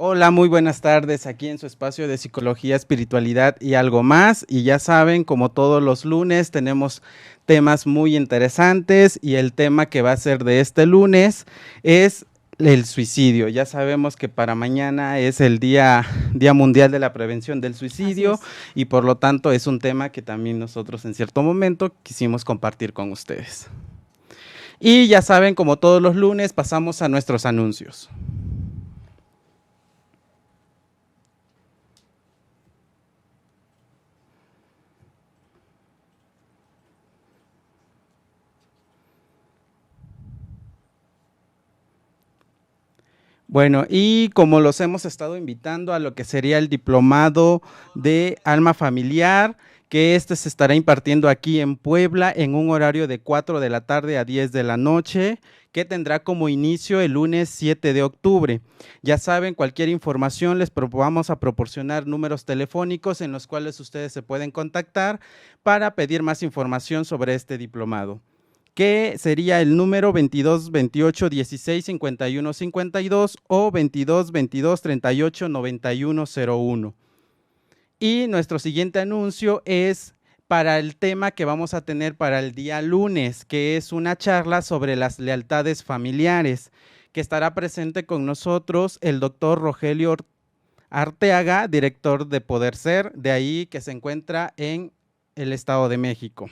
Hola, muy buenas tardes, aquí en su espacio de psicología, espiritualidad y algo más. Y ya saben, como todos los lunes, tenemos temas muy interesantes y el tema que va a ser de este lunes es el suicidio. Ya sabemos que para mañana es el Día Mundial de la Prevención del Así Suicidio es. y por lo tanto es un tema que también nosotros en cierto momento quisimos compartir con ustedes. Y ya saben, como todos los lunes, pasamos a nuestros anuncios. Bueno, y como los hemos estado invitando a lo que sería el diplomado de alma familiar, que se estará impartiendo aquí en Puebla en un horario de 4 de la tarde a 10 de la noche, que tendrá como inicio el lunes 7 de octubre. Ya saben, cualquier información vamos a proporcionar números telefónicos en los cuales ustedes se pueden contactar para pedir más información sobre este diplomado, que sería el número 22 28 16 51 52 o 22 22 38 91 01. Y nuestro siguiente anuncio es para el tema que vamos a tener para el día lunes, que es una charla sobre las lealtades familiares, que estará presente con nosotros el doctor Rogelio Arteaga, director de Poder Ser, de ahí que se encuentra en el Estado de México.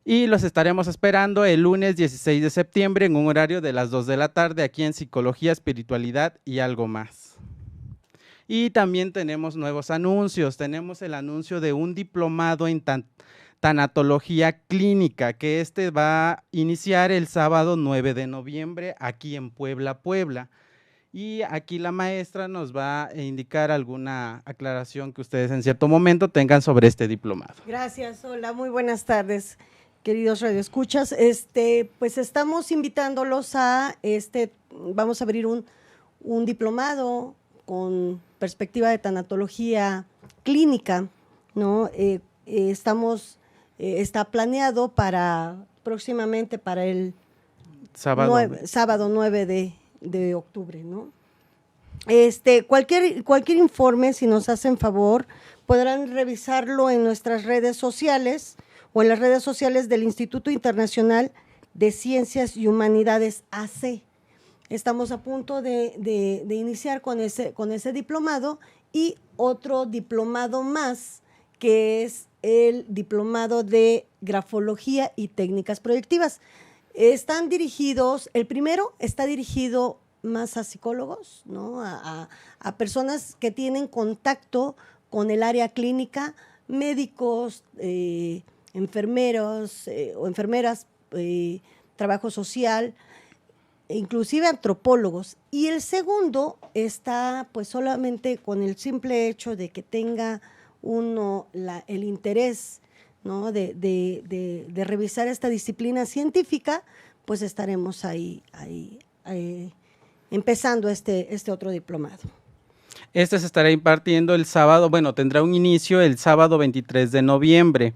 Y los estaremos esperando el lunes 16 de septiembre en un horario de las 2 de la tarde aquí en Psicología, Espiritualidad y algo más. Y también tenemos nuevos anuncios. Tenemos el anuncio de un diplomado en tanatología clínica, que va a iniciar el sábado 9 de noviembre aquí en Puebla, Puebla. Y aquí la maestra nos va a indicar alguna aclaración que ustedes en cierto momento tengan sobre este diplomado. Gracias, hola, muy buenas tardes, queridos radioescuchas. Pues estamos invitándolos a vamos a abrir un diplomado con perspectiva de tanatología clínica, ¿no? Está planeado próximamente para el sábado 9 de octubre, ¿no? Cualquier informe, si nos hacen favor, podrán revisarlo en nuestras redes sociales o en las redes sociales del Instituto Internacional de Ciencias y Humanidades AC. Estamos a punto de iniciar con ese diplomado y otro diplomado más, que es el diplomado de grafología y técnicas proyectivas. El primero está dirigido más a psicólogos, ¿no? A personas que tienen contacto con el área clínica, médicos, enfermeros o enfermeras, trabajo social, inclusive antropólogos. Y el segundo está pues solamente con el simple hecho de que tenga uno el interés, ¿no? de revisar esta disciplina científica, pues estaremos ahí empezando este otro diplomado. Se estará impartiendo el sábado, tendrá un inicio el sábado 23 de noviembre.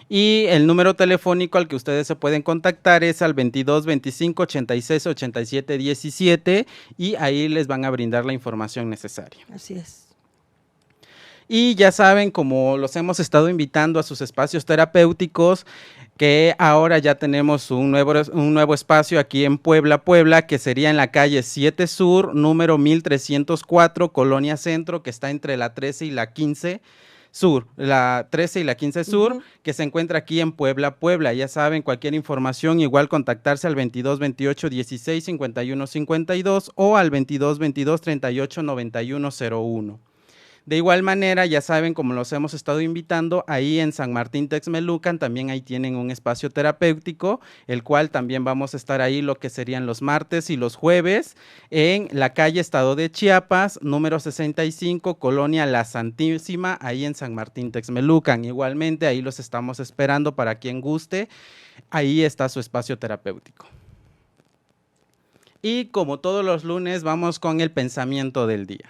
Y el número telefónico al que ustedes se pueden contactar es al 22 25 86 87 17 y ahí les van a brindar la información necesaria. Así es. Y ya saben, como los hemos estado invitando a sus espacios terapéuticos, que ahora ya tenemos un nuevo espacio aquí en Puebla, que sería en la calle 7 Sur, número 1304, Colonia Centro, que está entre la 13 y la 15 Sur, la 13 y la 15 Sur, que se encuentra aquí en Puebla. Ya saben, cualquier información, igual contactarse al 22 28 16 51 52 o al 22 22 38 91 01. De igual manera, ya saben, como los hemos estado invitando, ahí en San Martín Texmelucan también ahí tienen un espacio terapéutico, el cual también vamos a estar ahí lo que serían los martes y los jueves, en la calle Estado de Chiapas, número 65, Colonia La Santísima, ahí en San Martín Texmelucan. Igualmente, ahí los estamos esperando para quien guste, ahí está su espacio terapéutico. Y como todos los lunes, vamos con el pensamiento del día.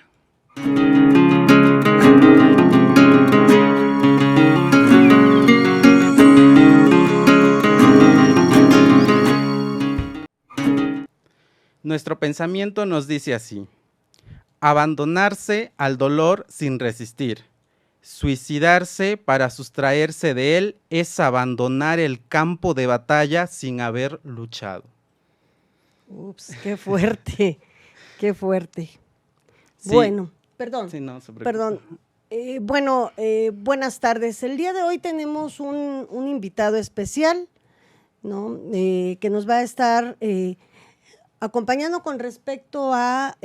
Nuestro pensamiento nos dice así: Abandonarse al dolor sin resistir. Suicidarse para sustraerse de él es abandonar el campo de batalla sin haber luchado. Ups, qué fuerte, qué fuerte. Sí. Bueno, perdón, Sí, no se preocupe. perdón. Buenas tardes. El día de hoy tenemos un invitado especial, ¿no? Que nos va a estar acompañando con respecto a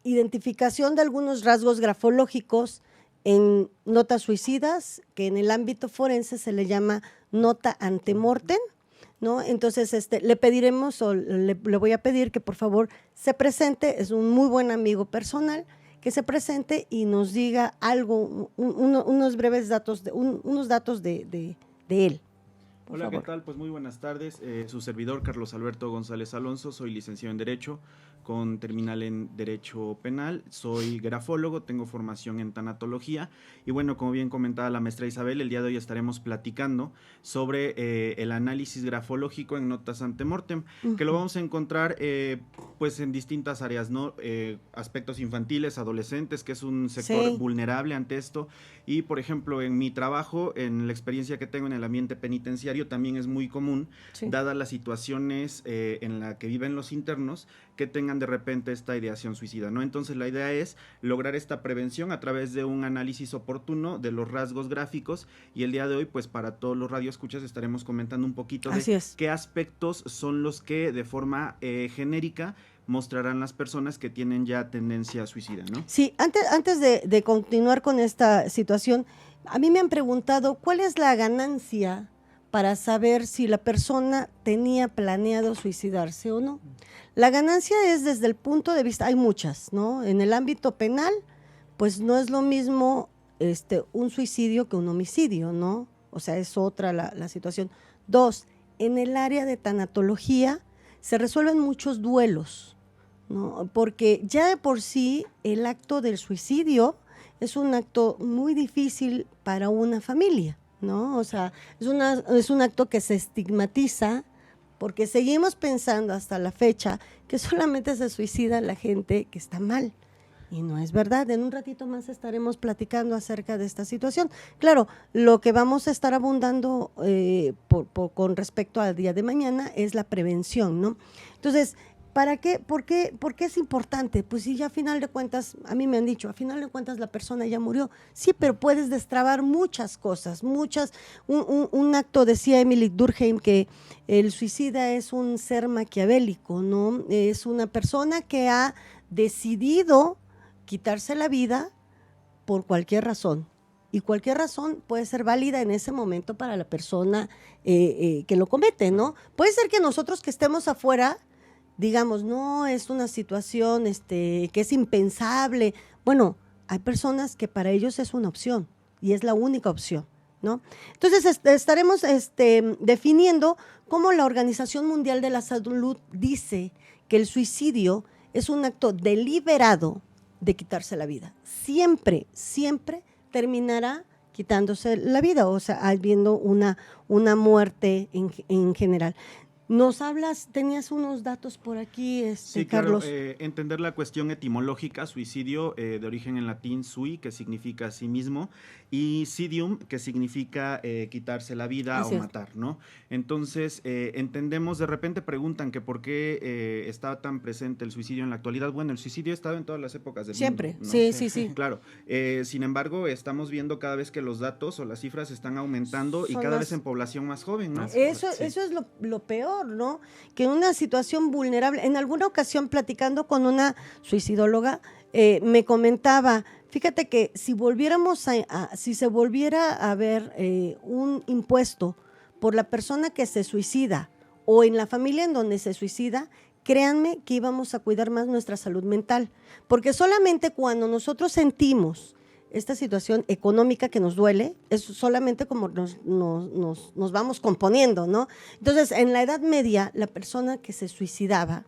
identificación de algunos rasgos grafológicos en notas suicidas, que en el ámbito forense se le llama nota antemortem, ¿no? Entonces, le pediremos o le voy a pedir que por favor se presente, es un muy buen amigo personal, que se presente y nos diga algo, unos breves datos, unos datos de él. Por Hola, favor. ¿qué tal? Pues muy buenas tardes. Su servidor, Carlos Alberto González Alonso, soy licenciado en Derecho con terminal en Derecho Penal. Soy grafólogo, tengo formación en tanatología y bueno, como bien comentaba la maestra Isabel, el día de hoy estaremos platicando sobre el análisis grafológico en notas antemortem, que lo vamos a encontrar pues en distintas áreas, ¿no? Aspectos infantiles, adolescentes, que es un sector vulnerable ante esto, y por ejemplo en mi trabajo, en la experiencia que tengo en el ambiente penitenciario, también es muy común, dadas las situaciones en la que viven los internos, que tengan de repente esta ideación suicida, ¿no? Entonces la idea es lograr esta prevención a través de un análisis oportuno de los rasgos gráficos, y el día de hoy pues para todos los radioescuchas estaremos comentando un poquito de qué aspectos son los que de forma genérica mostrarán las personas que tienen ya tendencia suicida, ¿no? Sí, antes de continuar con esta situación, a mí me han preguntado cuál es la ganancia para saber si la persona tenía planeado suicidarse o no. La ganancia es desde el punto de vista, hay muchas, ¿no? En el ámbito penal, pues no es lo mismo un suicidio que un homicidio, ¿no? O sea, es otra la situación. 2, en el área de tanatología se resuelven muchos duelos, ¿no? Porque ya de por sí el acto del suicidio es un acto muy difícil para una familia, ¿no? O sea, es un acto que se estigmatiza porque seguimos pensando hasta la fecha que solamente se suicida la gente que está mal. Y no es verdad. En un ratito más estaremos platicando acerca de esta situación. Claro, lo que vamos a estar abundando con respecto al día de mañana es la prevención, ¿no? Entonces, ¿para qué? ¿Por qué es importante? Pues sí, ya a final de cuentas, a mí me han dicho, a final de cuentas la persona ya murió. Sí, pero puedes destrabar muchas cosas, un acto, decía Emily Durkheim, que el suicida es un ser maquiavélico, ¿no? Es una persona que ha decidido quitarse la vida por cualquier razón. Y cualquier razón puede ser válida en ese momento para la persona que lo comete, ¿no? Puede ser que nosotros que estemos afuera digamos, no, es una situación que es impensable. Bueno, hay personas que para ellos es una opción y es la única opción, ¿no? Entonces, estaremos definiendo cómo la Organización Mundial de la Salud dice que el suicidio es un acto deliberado de quitarse la vida. Siempre, siempre terminará quitándose la vida, o sea, habiendo una muerte en general. Nos hablas, tenías unos datos por aquí, sí, Carlos. Claro, entender la cuestión etimológica, suicidio de origen en latín sui, que significa sí mismo, y sidium, que significa quitarse la vida o matar, ¿no? Entonces, entendemos, de repente preguntan que por qué está tan presente el suicidio en la actualidad. Bueno, el suicidio ha estado en todas las épocas del Siempre, mundo, ¿no? Sí. Claro, sin embargo, estamos viendo cada vez que los datos o las cifras están aumentando y cada vez en población más joven, ¿no? Eso es lo peor, ¿no? Que en una situación vulnerable, en alguna ocasión platicando con una suicidóloga, me comentaba, fíjate que si si se volviera a ver un impuesto por la persona que se suicida o en la familia en donde se suicida, créanme que íbamos a cuidar más nuestra salud mental, porque solamente cuando nosotros sentimos esta situación económica que nos duele, es solamente como nos vamos componiendo, ¿no? Entonces, en la Edad Media, la persona que se suicidaba,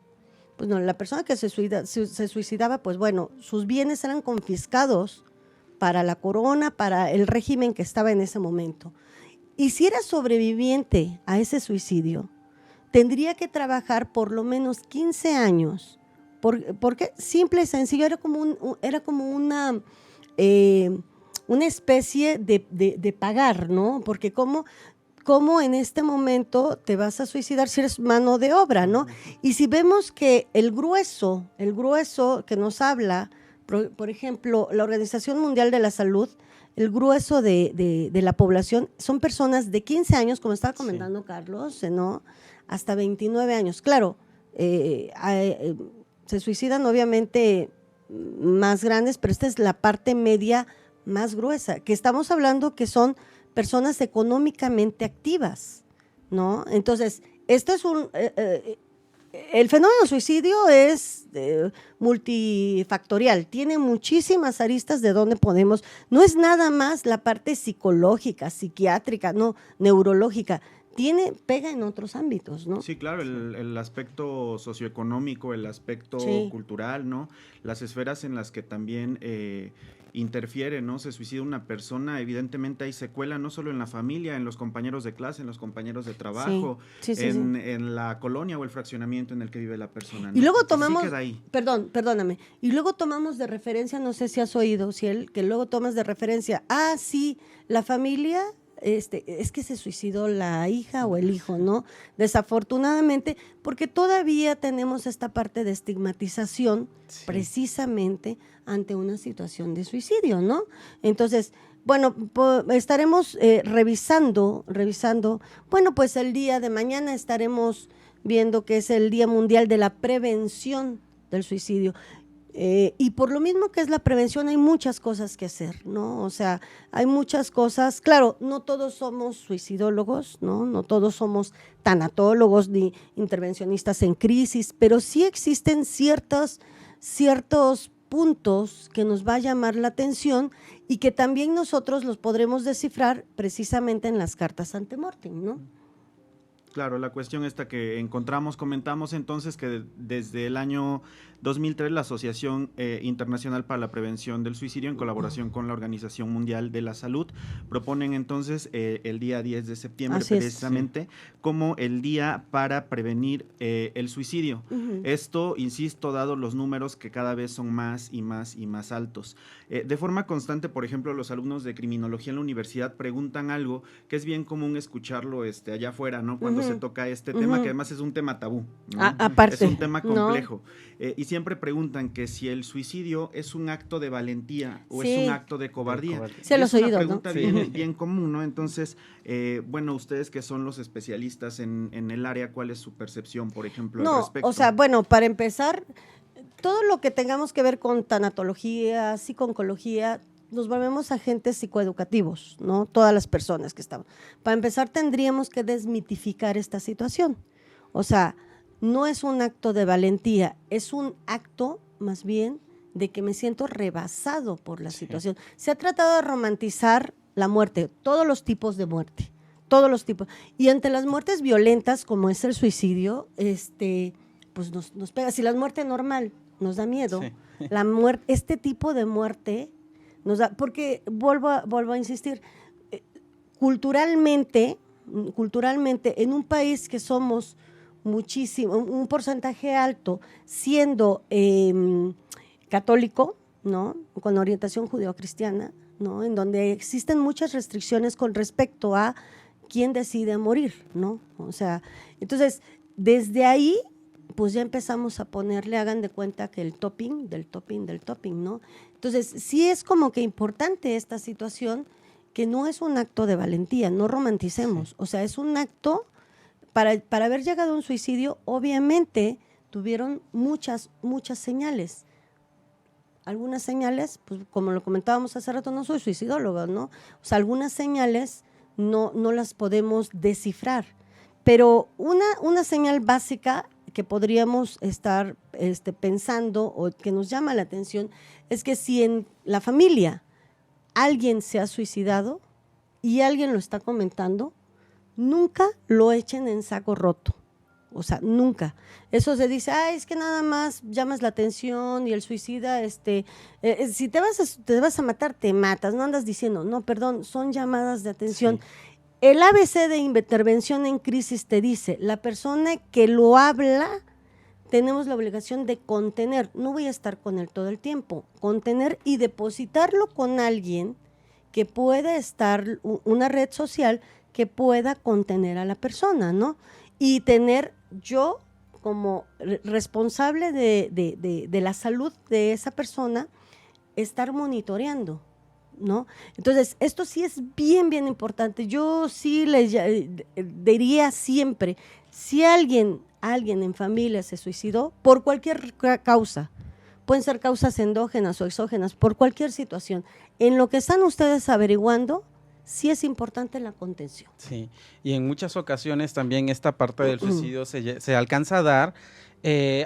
pues no, la persona que se suicidaba, pues bueno, sus bienes eran confiscados para la corona, para el régimen que estaba en ese momento. Y si era sobreviviente a ese suicidio, tendría que trabajar por lo menos 15 años ¿Por qué? Simple y sencillo, era como una especie de pagar, ¿no? Porque ¿cómo en este momento te vas a suicidar si eres mano de obra, ¿no? Y si vemos que el grueso que nos habla, por ejemplo, la Organización Mundial de la Salud, el grueso de la población son personas de 15 años, como estaba comentando Carlos, ¿no? Hasta 29 años. Claro, se suicidan obviamente más grandes, pero esta es la parte media más gruesa, que estamos hablando que son personas económicamente activas, ¿no? Entonces, esto es el fenómeno del suicidio es multifactorial, tiene muchísimas aristas de donde podemos, no es nada más la parte psicológica, psiquiátrica, no, neurológica, pega en otros ámbitos, ¿no? Sí, claro, el aspecto socioeconómico, el aspecto cultural, ¿no? Las esferas en las que también interfiere, ¿no? Se suicida una persona, evidentemente hay secuela no solo en la familia, en los compañeros de clase, en los compañeros de trabajo, en la colonia o el fraccionamiento en el que vive la persona, ¿no? Y luego Porque tomamos, sí queda ahí. perdóname, y luego tomamos de referencia, no sé si has oído, que luego tomas de referencia, sí, la familia, es que se suicidó la hija o el hijo, ¿no? Desafortunadamente, porque todavía tenemos esta parte de estigmatización precisamente ante una situación de suicidio, ¿no? Entonces, bueno, estaremos revisando, bueno, pues el día de mañana estaremos viendo que es el Día Mundial de la Prevención del Suicidio. Y por lo mismo que es la prevención, hay muchas cosas que hacer, ¿no? O sea, hay muchas cosas, claro, no todos somos suicidólogos, ¿no? No todos somos tanatólogos ni intervencionistas en crisis, pero sí existen ciertos puntos que nos va a llamar la atención y que también nosotros los podremos descifrar precisamente en las cartas ante mortem, ¿no? Claro, la cuestión esta que comentamos entonces que desde el año 2003 la Asociación Internacional para la Prevención del Suicidio, en colaboración con la Organización Mundial de la Salud, proponen entonces el día 10 de septiembre precisamente como el día para prevenir el suicidio. Esto, insisto, dado los números que cada vez son más y más y más altos. De forma constante, por ejemplo, los alumnos de criminología en la universidad preguntan algo que es bien común escucharlo allá afuera, ¿no? Cuando se toca este tema, que además es un tema tabú, ¿no? Aparte. Es un tema complejo. Y siempre preguntan que si el suicidio es un acto de valentía o es un acto de cobardía. Se los es oído, una pregunta ¿no? bien común, ¿no? Entonces, bueno, ustedes que son los especialistas en el área, ¿cuál es su percepción, por ejemplo, al respecto? O sea, bueno, para empezar, todo lo que tengamos que ver con tanatología, psico-oncología, nos volvemos agentes psicoeducativos, ¿no? Todas las personas que estamos. Para empezar, tendríamos que desmitificar esta situación. O sea, no es un acto de valentía, es un acto más bien de que me siento rebasado por la situación. Se ha tratado de romantizar la muerte, todos los tipos de muerte, todos los tipos. Y ante las muertes violentas, como es el suicidio, pues nos pega. Si la muerte normal nos da miedo, este tipo de muerte nos da, porque vuelvo a insistir, culturalmente, en un país que somos muchísimo, un porcentaje alto, siendo católico, ¿no? Con orientación judeocristiana, ¿no? En donde existen muchas restricciones con respecto a quién decide morir, ¿no? O sea, entonces, desde ahí, pues ya empezamos a ponerle, hagan de cuenta que el topping, ¿no? Entonces, sí es como que importante esta situación, que no es un acto de valentía, no romanticemos, o sea, es un acto, para haber llegado a un suicidio, obviamente tuvieron muchas señales. Algunas señales, pues como lo comentábamos hace rato, no soy suicidóloga, ¿no? O sea, algunas señales no las podemos descifrar, pero una señal básica que podríamos estar pensando o que nos llama la atención es que si en la familia alguien se ha suicidado y alguien lo está comentando, nunca lo echen en saco roto. O sea, nunca. Eso se dice, es que nada más llamas la atención y el suicida, si te vas a matar, te matas, no andas diciendo, no, perdón, son llamadas de atención. Sí. El ABC de intervención en crisis te dice, la persona que lo habla tenemos la obligación de contener, no voy a estar con él todo el tiempo, contener y depositarlo con alguien que pueda estar, una red social que pueda contener a la persona, ¿no? Y tener yo como responsable de la salud de esa persona, estar monitoreando, ¿no? Entonces, esto sí es bien, bien importante. Yo sí les diría siempre, si alguien en familia se suicidó, por cualquier causa, pueden ser causas endógenas o exógenas, por cualquier situación, en lo que están ustedes averiguando, sí es importante la contención. Sí, y en muchas ocasiones también esta parte del suicidio se alcanza a dar.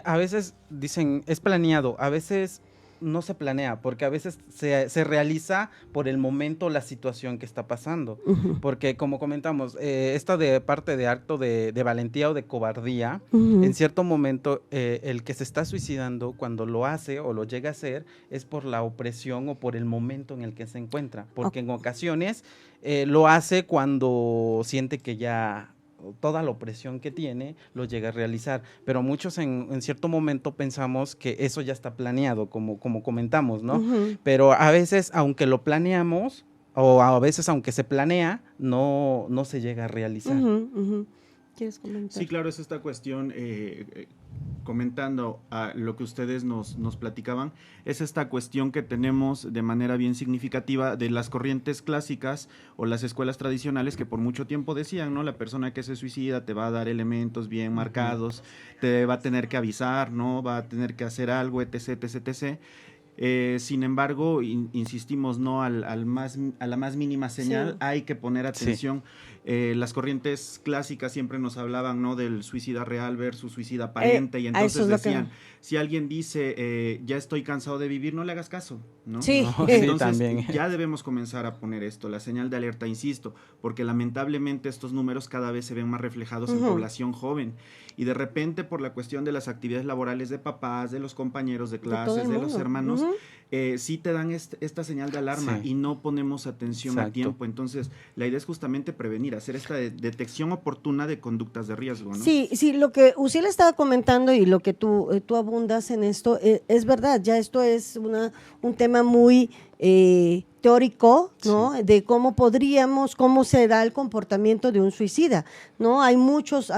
A veces dicen, es planeado, a veces no se planea, porque a veces se realiza por el momento la situación que está pasando. Porque como comentamos, esta de parte de acto de valentía o de cobardía, en cierto momento el que se está suicidando cuando lo hace o lo llega a hacer es por la opresión o por el momento en el que se encuentra, porque en ocasiones lo hace cuando siente que ya toda la opresión que tiene lo llega a realizar, pero muchos en cierto momento pensamos que eso ya está planeado, como comentamos, ¿no? Pero a veces, aunque lo planeamos, o a veces aunque se planea, no se llega a realizar. ¿Quieres comentar? Sí, claro, es esta cuestión, comentando a lo que ustedes nos platicaban, es esta cuestión que tenemos de manera bien significativa de las corrientes clásicas o las escuelas tradicionales que por mucho tiempo decían, ¿no? La persona que se suicida te va a dar elementos bien marcados, te va a tener que avisar, ¿no? Va a tener que hacer algo, etc., etc., etc. Sin embargo, insistimos, ¿no? A la más mínima señal, sí, hay que poner atención. Sí. Las corrientes clásicas siempre nos hablaban, ¿no? Del suicida real versus suicida aparente, y entonces decían, si alguien dice, ya estoy cansado de vivir, no le hagas caso, ¿no? Sí. No, entonces, sí, ya debemos comenzar a poner esto, la señal de alerta, insisto, porque lamentablemente estos números cada vez se ven más reflejados en población joven, y de repente por la cuestión de las actividades laborales de papás, de los compañeros de clases, de los hermanos, sí te dan esta señal de alarma, sí, y no ponemos atención. Exacto. A tiempo. Entonces, la idea es justamente prevenir, hacer esta detección oportuna de conductas de riesgo, ¿no? Sí, lo que Uciel estaba comentando y lo que tú abundas en esto, es verdad, ya esto es un tema muy teórico, ¿no? Sí. De cómo se da el comportamiento de un suicida, ¿no? Hay muchos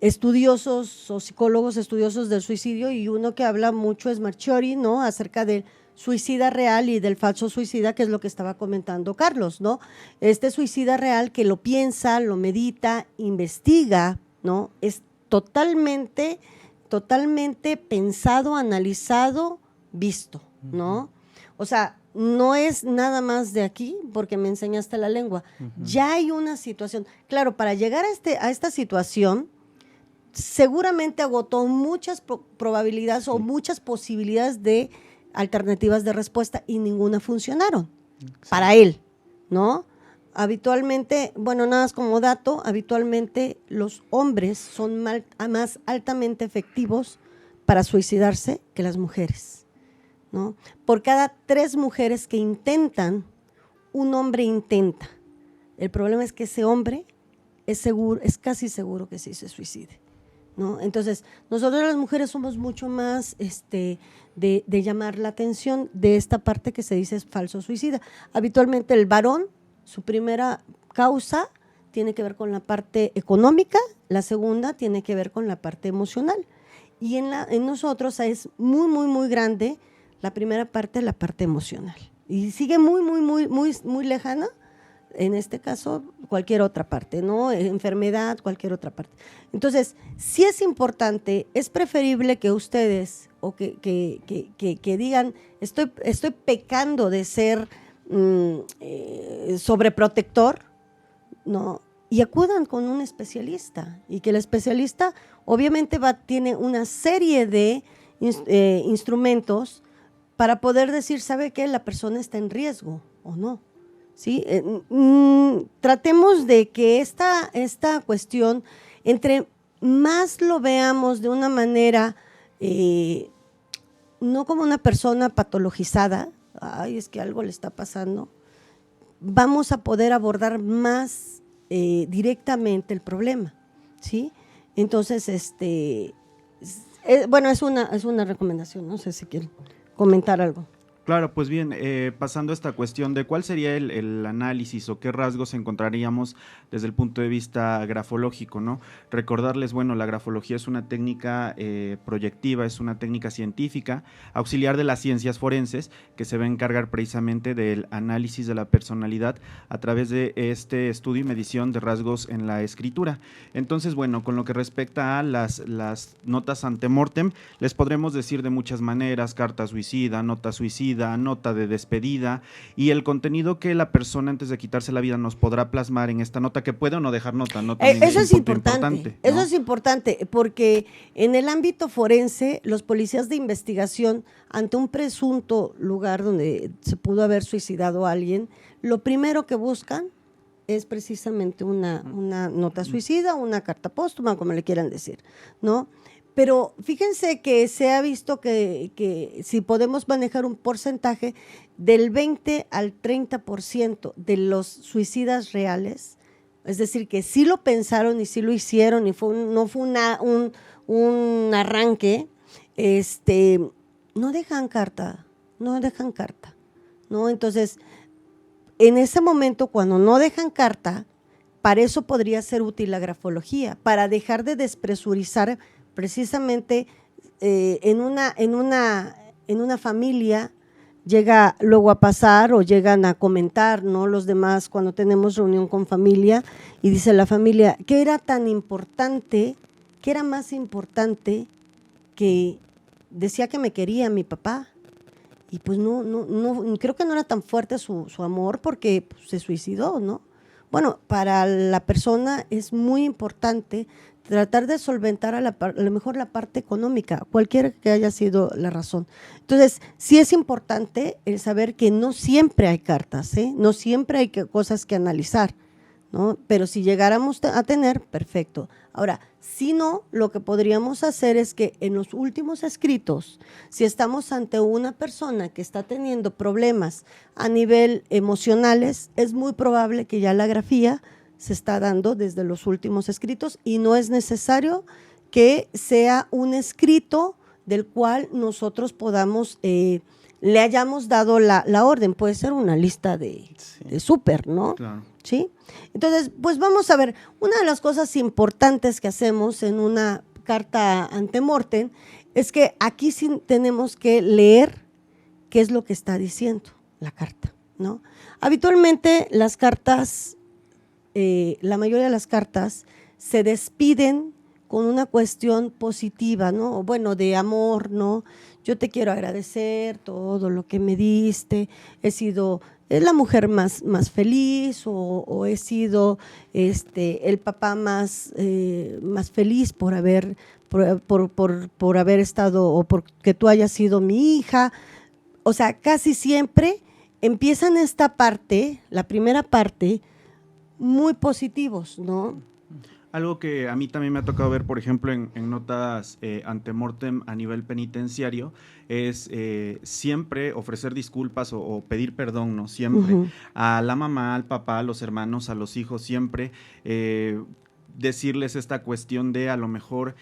estudiosos o psicólogos estudiosos del suicidio, y uno que habla mucho es Marchiori, ¿no? Acerca del suicida real y del falso suicida, que es lo que estaba comentando Carlos, ¿no? Este suicida real que lo piensa, lo medita, investiga, ¿no? Es totalmente pensado, analizado, visto, ¿no? O sea, no es nada más de aquí porque me enseñaste la lengua. Ya hay una situación. Claro, para llegar a esta situación, seguramente agotó muchas probabilidades, sí, o muchas posibilidades de alternativas de respuesta, y ninguna funcionaron, sí, para él, ¿no? Habitualmente, bueno, nada más como dato, habitualmente los hombres son más altamente efectivos para suicidarse que las mujeres, ¿no? Por cada 3 mujeres que intentan, un hombre intenta. El problema es que ese hombre es casi seguro que sí se suicide, ¿no? Entonces, nosotros las mujeres somos mucho más de llamar la atención de esta parte que se dice es falso suicida. Habitualmente el varón, su primera causa tiene que ver con la parte económica, la segunda tiene que ver con la parte emocional, y en nosotros es muy, muy, muy grande la primera parte, la parte emocional, y sigue muy, muy, muy, muy, muy lejana, en este caso, cualquier otra parte, ¿no? Enfermedad, cualquier otra parte. Entonces, sí es importante, es preferible que ustedes, o que digan, estoy pecando de ser sobreprotector, ¿no? Y acudan con un especialista, y que el especialista obviamente tiene una serie de instrumentos para poder decir, ¿sabe qué? La persona está en riesgo o no. ¿Sí? Tratemos de que esta cuestión, entre más lo veamos de una manera, no como una persona patologizada, ay, es que algo le está pasando, vamos a poder abordar más directamente el problema, ¿sí? Entonces, bueno, es una recomendación, no sé si quieren comentar algo. Claro, pues bien, pasando a esta cuestión de cuál sería el análisis o qué rasgos encontraríamos desde el punto de vista grafológico, ¿no? Recordarles, bueno, la grafología es una técnica proyectiva, es una técnica científica, auxiliar de las ciencias forenses, que se va a encargar precisamente del análisis de la personalidad a través de este estudio y medición de rasgos en la escritura. Entonces, bueno, con lo que respecta a las notas antemortem, les podremos decir de muchas maneras: carta suicida, nota suicida, nota de despedida, y el contenido que la persona antes de quitarse la vida nos podrá plasmar en esta nota, que puede o no dejar nota, ¿no? Eso es importante, ¿no? eso es importante, porque en el ámbito forense, los policías de investigación, ante un presunto lugar donde se pudo haber suicidado a alguien, lo primero que buscan es precisamente una nota suicida, una carta póstuma, como le quieran decir, ¿no? Pero fíjense que se ha visto que si podemos manejar un porcentaje del 20 al 30% de los suicidas reales, es decir, que sí lo pensaron y sí lo hicieron y no fue un arranque, no dejan carta, ¿no? Entonces, en ese momento, cuando no dejan carta, para eso podría ser útil la grafología, para dejar de despresurizar precisamente en una familia. Llega luego a pasar o llegan a comentar, ¿no? Los demás, cuando tenemos reunión con familia, y dice la familia, ¿qué era tan importante, qué era más importante que decía que me quería mi papá? Y pues no, creo que no era tan fuerte su amor, porque pues, se suicidó, ¿no? Bueno, para la persona es muy importante tratar de solventar a lo mejor la parte económica, cualquiera que haya sido la razón. Entonces, sí es importante el saber que no siempre hay cartas, no siempre hay cosas que analizar, ¿no? Pero si llegáramos a tener, perfecto. Ahora, si no, lo que podríamos hacer es que en los últimos escritos, si estamos ante una persona que está teniendo problemas a nivel emocionales, es muy probable que ya la grafía se está dando desde los últimos escritos, y no es necesario que sea un escrito del cual nosotros podamos, le hayamos dado la orden. Puede ser una lista de súper, ¿no? Claro. ¿Sí? Entonces, pues vamos a ver, una de las cosas importantes que hacemos en una carta antemortem es que aquí sí tenemos que leer qué es lo que está diciendo la carta, ¿no? Habitualmente las cartas, la mayoría de las cartas se despiden con una cuestión positiva, ¿no? O bueno, de amor, ¿no? Yo te quiero agradecer todo lo que me diste, he sido la mujer más feliz, o he sido el papá más feliz por haber estado, o porque tú hayas sido mi hija. O sea, casi siempre empiezan esta parte, la primera parte, muy positivos, ¿no? Algo que a mí también me ha tocado ver, por ejemplo, en notas antemortem a nivel penitenciario, es siempre ofrecer disculpas o pedir perdón, ¿no? Siempre. A la mamá, al papá, a los hermanos, a los hijos, siempre decirles esta cuestión de a lo mejor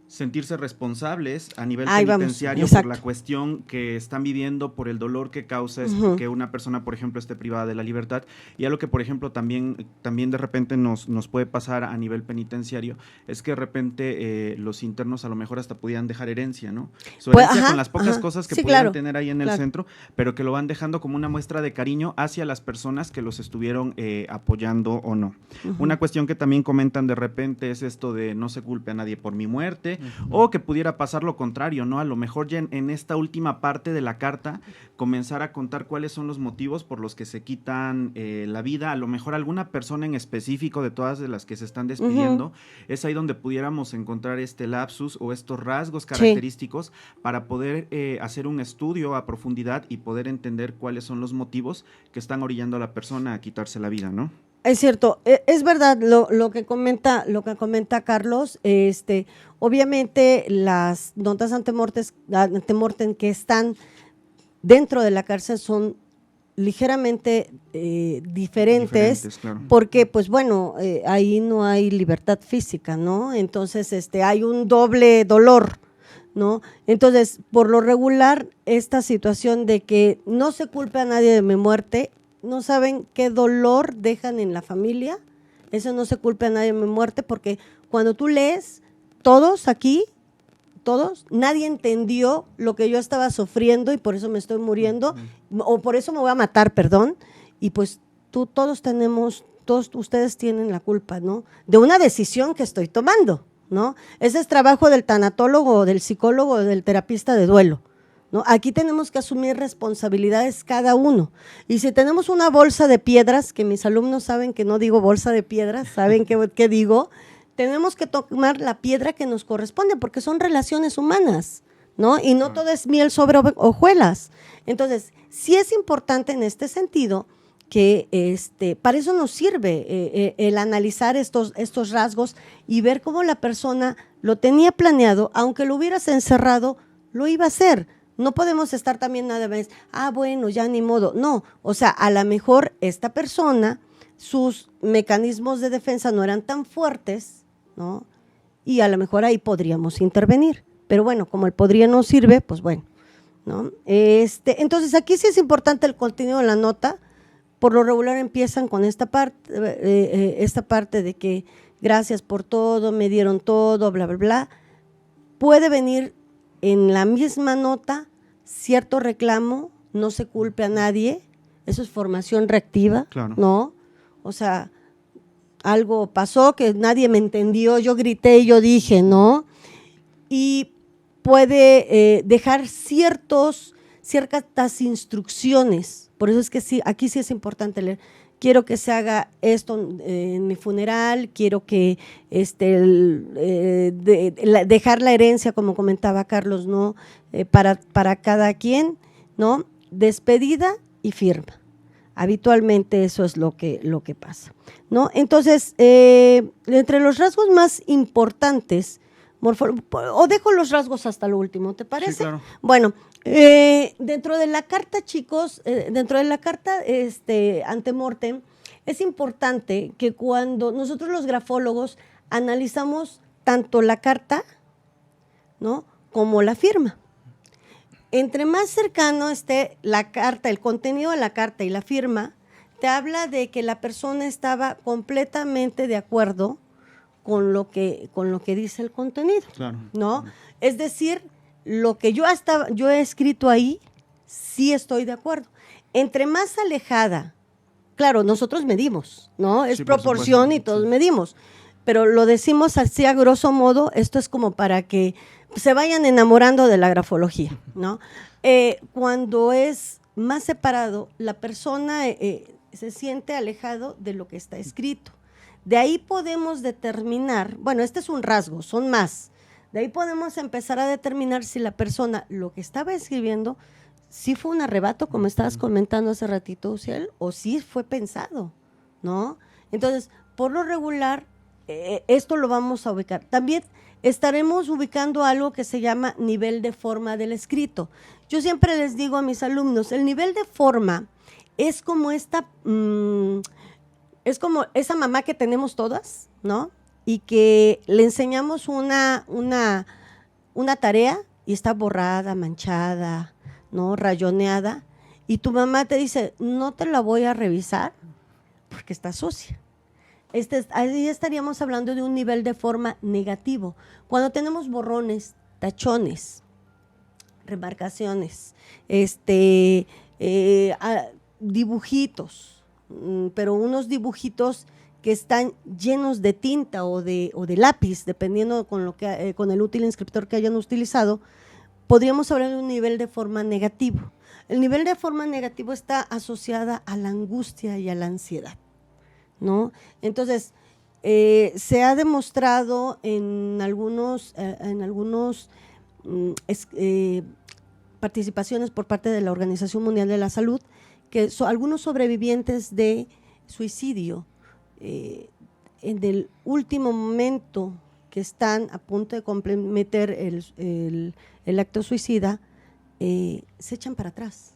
sentirse responsables a nivel penitenciario por la cuestión que están viviendo, por el dolor que causa que una persona, por ejemplo, esté privada de la libertad. Y algo que, por ejemplo, también de repente nos puede pasar a nivel penitenciario es que de repente los internos a lo mejor hasta pudieran dejar herencia, ¿no? Su herencia con las pocas cosas que pudieran tener ahí en el centro, pero que lo van dejando como una muestra de cariño hacia las personas que los estuvieron apoyando o no. Una cuestión que también comentan de repente es esto de no se culpe a nadie por mi muerte, o que pudiera pasar lo contrario, ¿no? A lo mejor ya en esta última parte de la carta comenzar a contar cuáles son los motivos por los que se quitan la vida. A lo mejor alguna persona en específico de todas de las que se están despidiendo, es ahí donde pudiéramos encontrar este lapsus o estos rasgos característicos para poder hacer un estudio a profundidad y poder entender cuáles son los motivos que están orillando a la persona a quitarse la vida, ¿no? Es cierto, es verdad lo que comenta Carlos. Obviamente las notas antemortem que están dentro de la cárcel son ligeramente diferentes, claro. Porque pues bueno, ahí no hay libertad física, ¿no? Entonces hay un doble dolor, ¿no? Entonces, por lo regular, esta situación de que no se culpe a nadie de mi muerte, no saben qué dolor dejan en la familia, eso no se culpe a nadie de mi muerte, porque cuando tú lees, todos aquí, todos, nadie entendió lo que yo estaba sufriendo y por eso me estoy muriendo, o por eso me voy a matar, perdón, y pues todos ustedes tienen la culpa, ¿no? De una decisión que estoy tomando, ¿no? Ese es trabajo del tanatólogo, del psicólogo, del terapista de duelo, ¿no? Aquí tenemos que asumir responsabilidades cada uno. Y si tenemos una bolsa de piedras, que mis alumnos saben que no digo bolsa de piedras, saben qué digo, tenemos que tomar la piedra que nos corresponde, porque son relaciones humanas, ¿no? Y no todo es miel sobre hojuelas. Entonces, sí es importante en este sentido que para eso nos sirve el analizar estos rasgos y ver cómo la persona lo tenía planeado, aunque lo hubieras encerrado, lo iba a hacer. No podemos estar también nada más, bueno, ya ni modo. No, o sea, a lo mejor esta persona, sus mecanismos de defensa no eran tan fuertes, ¿no? Y a lo mejor ahí podríamos intervenir. Pero bueno, como el podría no sirve, pues bueno, ¿no? Entonces aquí sí es importante el contenido de la nota. Por lo regular empiezan con esta parte de que gracias por todo, me dieron todo, bla, bla, bla. Puede venir en la misma nota cierto reclamo, no se culpe a nadie, eso es formación reactiva, claro, ¿no? O sea, algo pasó que nadie me entendió, yo grité, yo dije, ¿no? Y puede dejar ciertas instrucciones. Por eso es que sí, aquí sí es importante leer. Quiero que se haga esto en mi funeral, quiero que dejar la herencia, como comentaba Carlos, ¿no? Para cada quien, ¿no? Despedida y firma. Habitualmente eso es lo que pasa, ¿no? Entonces, entre los rasgos más importantes, o dejo los rasgos hasta lo último, ¿te parece? Sí, claro. Bueno, dentro de la carta, chicos, dentro de la carta ante mortem, es importante que cuando nosotros los grafólogos analizamos tanto la carta, ¿no?, como la firma. Entre más cercano esté la carta, el contenido de la carta y la firma, te habla de que la persona estaba completamente de acuerdo con lo que dice el contenido, claro, ¿no? Es decir, lo que yo he escrito ahí, sí estoy de acuerdo. Entre más alejada, claro, nosotros medimos, ¿no? Es sí, por proporción supuesto, y todos sí. medimos, pero lo decimos así a grosso modo, esto es como para que se vayan enamorando de la grafología, ¿no? Cuando es más separado, la persona se siente alejado de lo que está escrito. De ahí podemos determinar, bueno, este es un rasgo, son más. De ahí podemos empezar a determinar si la persona lo que estaba escribiendo sí fue un arrebato, como estabas comentando hace ratito, Uciel, o sí fue pensado, ¿no? Entonces, por lo regular, esto lo vamos a ubicar. También estaremos ubicando algo que se llama nivel de forma del escrito. Yo siempre les digo a mis alumnos, el nivel de forma es como es como esa mamá que tenemos todas, ¿no? Y que le enseñamos una tarea y está borrada, manchada, ¿no?, rayoneada, y tu mamá te dice, no te la voy a revisar porque está sucia. Ahí estaríamos hablando de un nivel de forma negativo. Cuando tenemos borrones, tachones, remarcaciones, dibujitos, pero unos dibujitos que están llenos de tinta o de lápiz, dependiendo con el útil inscriptor que hayan utilizado, podríamos hablar de un nivel de forma negativo. El nivel de forma negativo está asociada a la angustia y a la ansiedad, ¿no? Entonces, se ha demostrado en algunos participaciones por parte de la Organización Mundial de la Salud que algunos sobrevivientes de suicidio en el último momento que están a punto de cometer el acto suicida, se echan para atrás,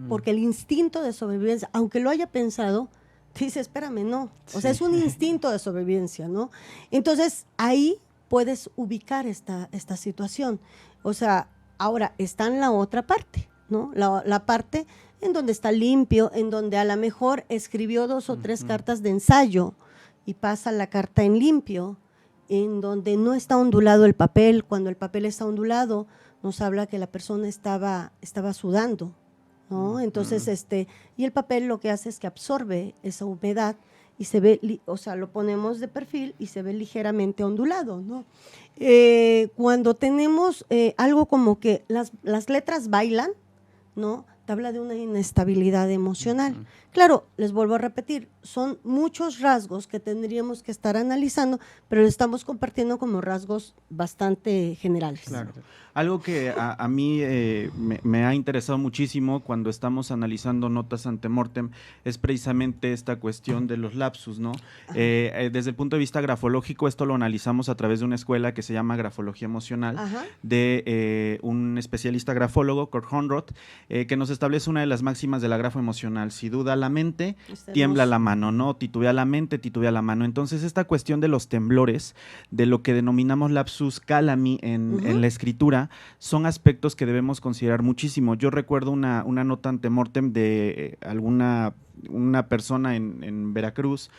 porque el instinto de sobrevivencia, aunque lo haya pensado, dice, espérame, no, o sea, es un instinto de sobrevivencia, ¿no? Entonces, ahí puedes ubicar esta situación. O sea, ahora está en la otra parte, ¿no? La parte en donde está limpio, en donde a lo mejor escribió 2 o 3 cartas de ensayo y pasa la carta en limpio, en donde no está ondulado el papel. Cuando el papel está ondulado, nos habla que la persona estaba sudando, ¿no? Entonces, y el papel lo que hace es que absorbe esa humedad y se ve, o sea, lo ponemos de perfil y se ve ligeramente ondulado, ¿no? Cuando tenemos algo como que las letras bailan, ¿no? Te habla de una inestabilidad emocional. Claro, les vuelvo a repetir, son muchos rasgos que tendríamos que estar analizando, pero lo estamos compartiendo como rasgos bastante generales. Claro. Algo que a mí me ha interesado muchísimo cuando estamos analizando notas antemortem es precisamente esta cuestión de los lapsus, ¿no? Desde el punto de vista grafológico, esto lo analizamos a través de una escuela que se llama Grafología Emocional, de un especialista grafólogo, Kurt Honroth, que nos establece una de las máximas de la grafo emocional: si duda la mente, tiembla la mano, ¿no? Titubea la mente, titubea la mano. Entonces, esta cuestión de los temblores, de lo que denominamos lapsus calami en la escritura, son aspectos que debemos considerar muchísimo. Yo recuerdo una nota antemortem de una persona en Veracruz,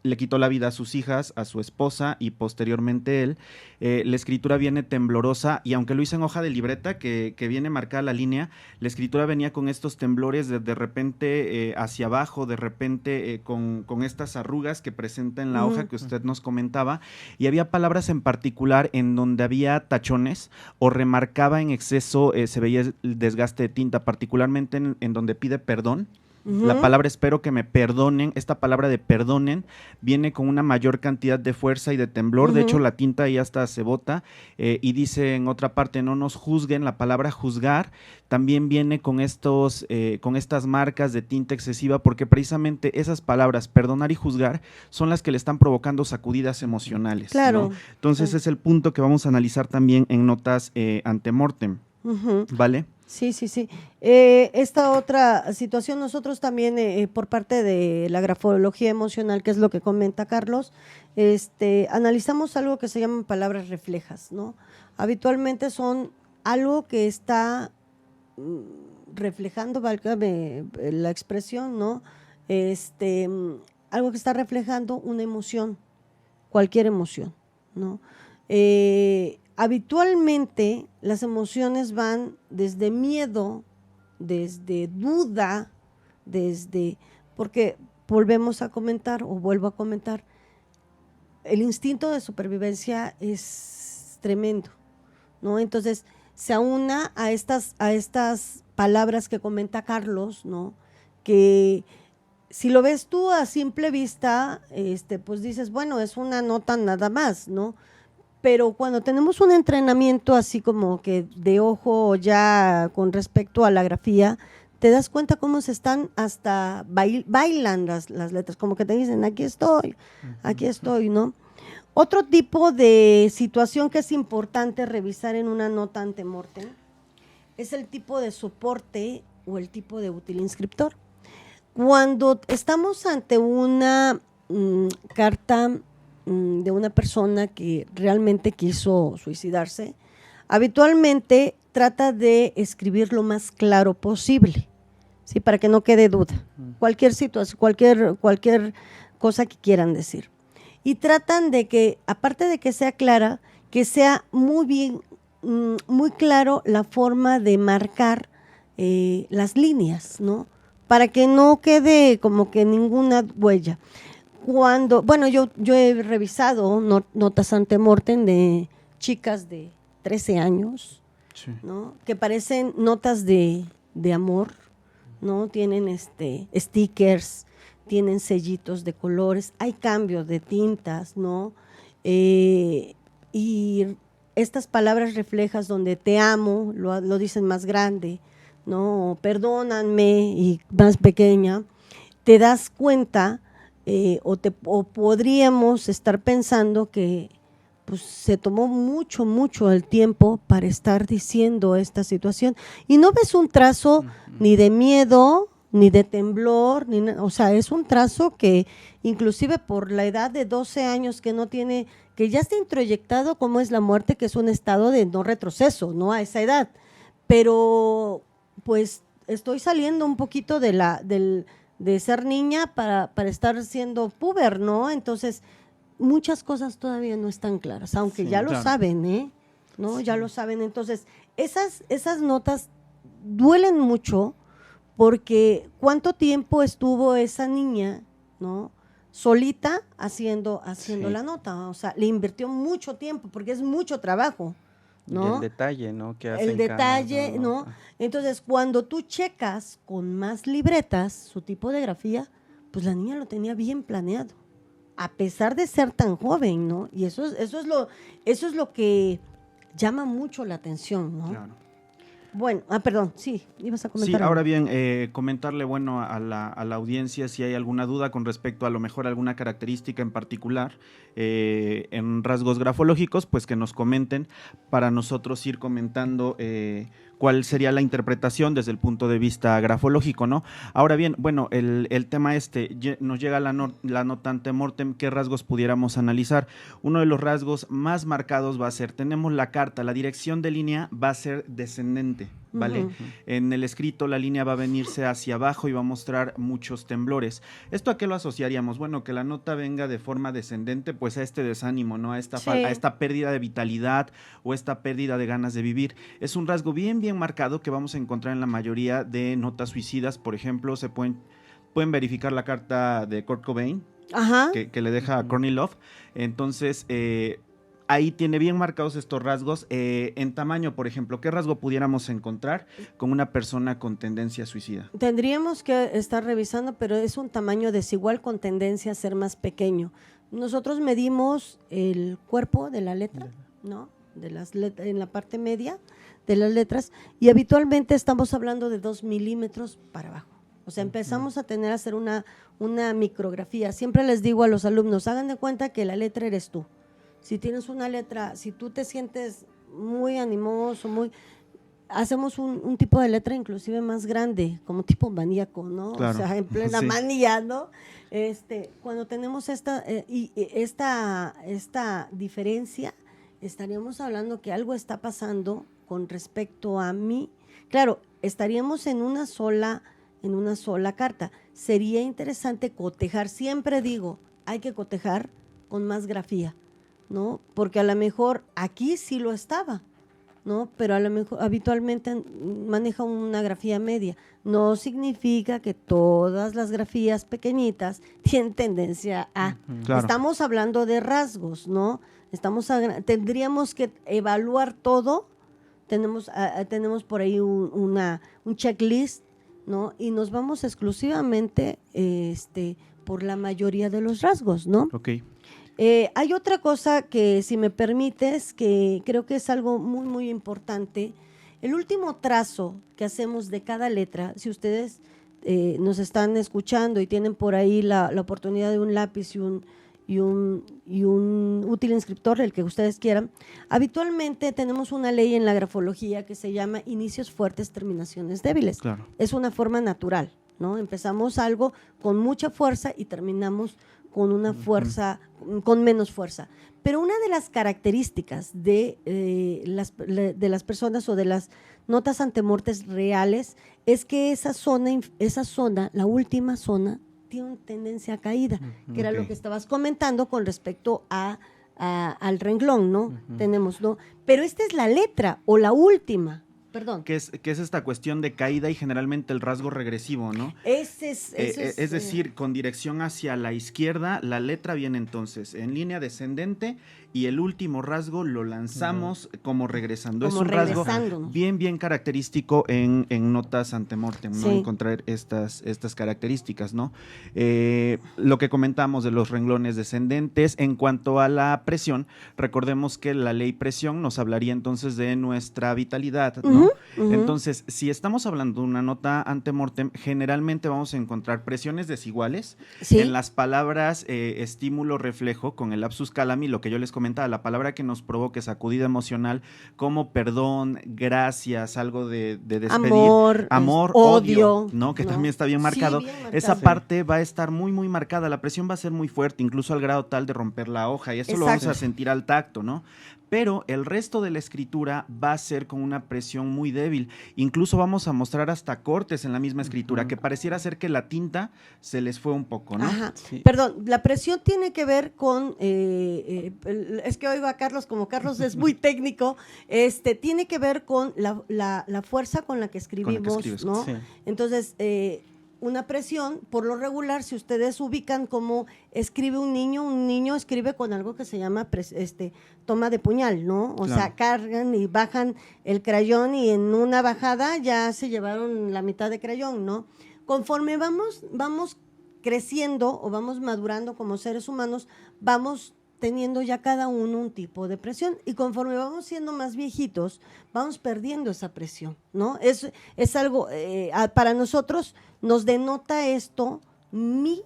le quitó la vida a sus hijas, a su esposa y posteriormente él. La escritura viene temblorosa y aunque lo hice en hoja de libreta que viene marcada la línea, la escritura venía con estos temblores de repente hacia abajo, de repente con estas arrugas que presenta en la hoja que usted nos comentaba, y había palabras en particular en donde había tachones o remarcaba en exceso, se veía el desgaste de tinta, particularmente en donde pide perdón. La palabra espero que me perdonen, esta palabra de perdonen viene con una mayor cantidad de fuerza y de temblor. De hecho, la tinta ya hasta se bota y dice en otra parte, no nos juzguen. La palabra juzgar también viene con estas marcas de tinta excesiva, porque precisamente esas palabras, perdonar y juzgar, son las que le están provocando sacudidas emocionales. Claro. ¿No? Entonces es el punto que vamos a analizar también en notas antemortem. ¿Vale? Sí. Esta otra situación, nosotros también por parte de la grafología emocional, que es lo que comenta Carlos, analizamos algo que se llaman palabras reflejas, ¿no? Habitualmente son algo que está reflejando, válgame la expresión, ¿no? Algo que está reflejando una emoción, cualquier emoción, ¿no? Habitualmente las emociones van desde miedo, desde duda, porque volvemos a comentar o vuelvo a comentar, el instinto de supervivencia es tremendo, ¿no? Entonces se aúna a estas palabras que comenta Carlos, ¿no? Que si lo ves tú a simple vista, pues dices, bueno, es una nota nada más, ¿no? Pero cuando tenemos un entrenamiento así como que de ojo ya con respecto a la grafía, te das cuenta cómo se están hasta bailan las letras, como que te dicen, aquí estoy, ¿no? Otro tipo de situación que es importante revisar en una nota antemortem es el tipo de soporte o el tipo de útil inscriptor. Cuando estamos ante una carta de una persona que realmente quiso suicidarse, habitualmente trata de escribir lo más claro posible, ¿sí? Para que no quede duda, cualquier situación, cualquier cosa que quieran decir. Y tratan de que, aparte de que sea clara, que sea muy bien, muy claro la forma de marcar las líneas, ¿no? Para que no quede como que ninguna huella. Yo he revisado notas antemortem de chicas de 13 años, sí, ¿no? Que parecen notas de amor, ¿no? Tienen stickers, tienen sellitos de colores, hay cambios de tintas, ¿no? Y estas palabras reflejas donde te amo, lo dicen más grande, ¿no? Perdónanme y más pequeña, te das cuenta. O podríamos estar pensando que pues, se tomó mucho el tiempo para estar diciendo esta situación y no ves un trazo ni de miedo, ni de temblor, o sea, es un trazo que inclusive por la edad de 12 años que no tiene que ya está introyectado como es la muerte, que es un estado de no retroceso, ¿no? A esa edad. Pero, pues, estoy saliendo un poquito de ser niña para estar siendo puber, ¿no? Entonces, muchas cosas todavía no están claras, aunque Sí, ya lo claro. saben, ¿eh? ¿No? Ya lo saben. Entonces, esas notas duelen mucho porque ¿cuánto tiempo estuvo esa niña, ¿no? Solita haciendo Sí. la nota? O sea, le invirtió mucho tiempo porque es mucho trabajo, Y ¿no? el detalle, ¿no? Que El hacen detalle, cada ¿no? nota. Entonces, cuando tú checas con más libretas su tipo de grafía, pues la niña lo tenía bien planeado, a pesar de ser tan joven, ¿no? Y eso es lo que llama mucho la atención, ¿no? Claro. Bueno, perdón, sí, ibas a Sí, comentar. ahora algo. bien, comentarle, bueno, a la audiencia si hay alguna duda con respecto a lo mejor alguna característica en particular en rasgos grafológicos, pues que nos comenten para nosotros ir comentando cuál sería la interpretación desde el punto de vista grafológico, ¿no? Ahora bien, bueno, el tema nos llega la nota antemortem, ¿qué rasgos pudiéramos analizar? Uno de los rasgos más marcados va a ser, tenemos la carta, la dirección de línea va a ser descendente, ¿vale? Ujú. En el escrito la línea va a venirse hacia abajo y va a mostrar muchos temblores. ¿Esto a qué lo asociaríamos? Bueno, que la nota venga de forma descendente, pues a este desánimo, ¿no? A esta, Sí. a esta pérdida de vitalidad o esta pérdida de ganas de vivir. Es un rasgo bien marcado que vamos a encontrar en la mayoría de notas suicidas. Por ejemplo, pueden verificar la carta de Kurt Cobain Ajá. que le deja a Courtney Love. Entonces, ahí tiene bien marcados estos rasgos. En tamaño, por ejemplo, ¿qué rasgo pudiéramos encontrar con una persona con tendencia suicida? Tendríamos que estar revisando, pero es un tamaño desigual con tendencia a ser más pequeño. Nosotros medimos el cuerpo de la letra, ¿no? En la parte media de las letras, y habitualmente estamos hablando de 2 milímetros para abajo. O sea, empezamos a hacer una micrografía. Siempre les digo a los alumnos, hagan de cuenta que la letra eres tú. Si tienes una letra, si tú te sientes muy animoso, hacemos un tipo de letra inclusive más grande, como tipo maníaco, ¿no? Claro. O sea, en plena Sí. manía, ¿no? Cuando tenemos esta diferencia, estaríamos hablando que algo está pasando con respecto a mí. Claro, estaríamos en una sola carta. Sería interesante cotejar, siempre digo, hay que cotejar con más grafía, ¿no? Porque a lo mejor aquí sí lo estaba, ¿no? Pero a lo mejor habitualmente maneja una grafía media. No significa que todas las grafías pequeñitas tienen tendencia a. Claro. Estamos hablando de rasgos, ¿no? Tendríamos que evaluar todo. Tenemos por ahí un checklist, ¿no? Y nos vamos exclusivamente por la mayoría de los rasgos, ¿no? Ok. Hay otra cosa que, si me permites, que creo que es algo muy, muy importante. El último trazo que hacemos de cada letra, si ustedes nos están escuchando y tienen por ahí la oportunidad de un lápiz y un útil inscriptor, el que ustedes quieran, habitualmente tenemos una ley en la grafología que se llama inicios fuertes, terminaciones débiles. Claro. Es una forma natural, ¿no? Empezamos algo con mucha fuerza y terminamos con una fuerza, con menos fuerza. Pero una de las características de las personas o de las notas antemortes reales es que esa zona, la última zona, tiene una tendencia a caída, que era lo que estabas comentando con respecto al renglón, ¿no? Tenemos, ¿no? Pero esta es la letra o la última. Perdón. Que es esta cuestión de caída y generalmente el rasgo regresivo, ¿no? Es decir, con dirección hacia la izquierda, la letra viene entonces en línea descendente y el último rasgo lo lanzamos como regresando. Como es un rasgo regresándonos. bien característico en notas antemortem, ¿no? Sí. Encontrar estas características, ¿no? Lo que comentamos de los renglones descendentes, en cuanto a la presión, recordemos que la ley presión nos hablaría entonces de nuestra vitalidad, ¿no? ujú. Entonces, si estamos hablando de una nota antemortem, generalmente vamos a encontrar presiones desiguales Sí. en las palabras estímulo-reflejo con el lapsus calami, lo que yo les comentaba, la palabra que nos provoque sacudida emocional, como perdón, gracias, algo de despedir, amor, odio, ¿no? Que también está bien marcado. Sí, bien marcado. Esa parte va a estar muy, muy marcada, la presión va a ser muy fuerte, incluso al grado tal de romper la hoja, y eso lo vamos a Exacto. sentir al tacto, ¿no? Pero el resto de la escritura va a ser con una presión muy débil. Incluso vamos a mostrar hasta cortes en la misma escritura, que pareciera ser que la tinta se les fue un poco, ¿no? Ajá. Sí. Perdón, la presión tiene que ver con, es que oigo a Carlos, como Carlos es muy técnico, tiene que ver con la fuerza con la que escribimos, escribes, ¿no? sí. Entonces, una presión, por lo regular, si ustedes ubican cómo escribe un niño escribe con algo que se llama toma de puñal, ¿no? O Claro. sea, cargan y bajan el crayón y en una bajada ya se llevaron la mitad de crayón, ¿no? Conforme vamos creciendo o vamos madurando como seres humanos, vamos teniendo ya cada uno un tipo de presión y conforme vamos siendo más viejitos, vamos perdiendo esa presión, ¿no? Es algo, para nosotros nos denota esto mi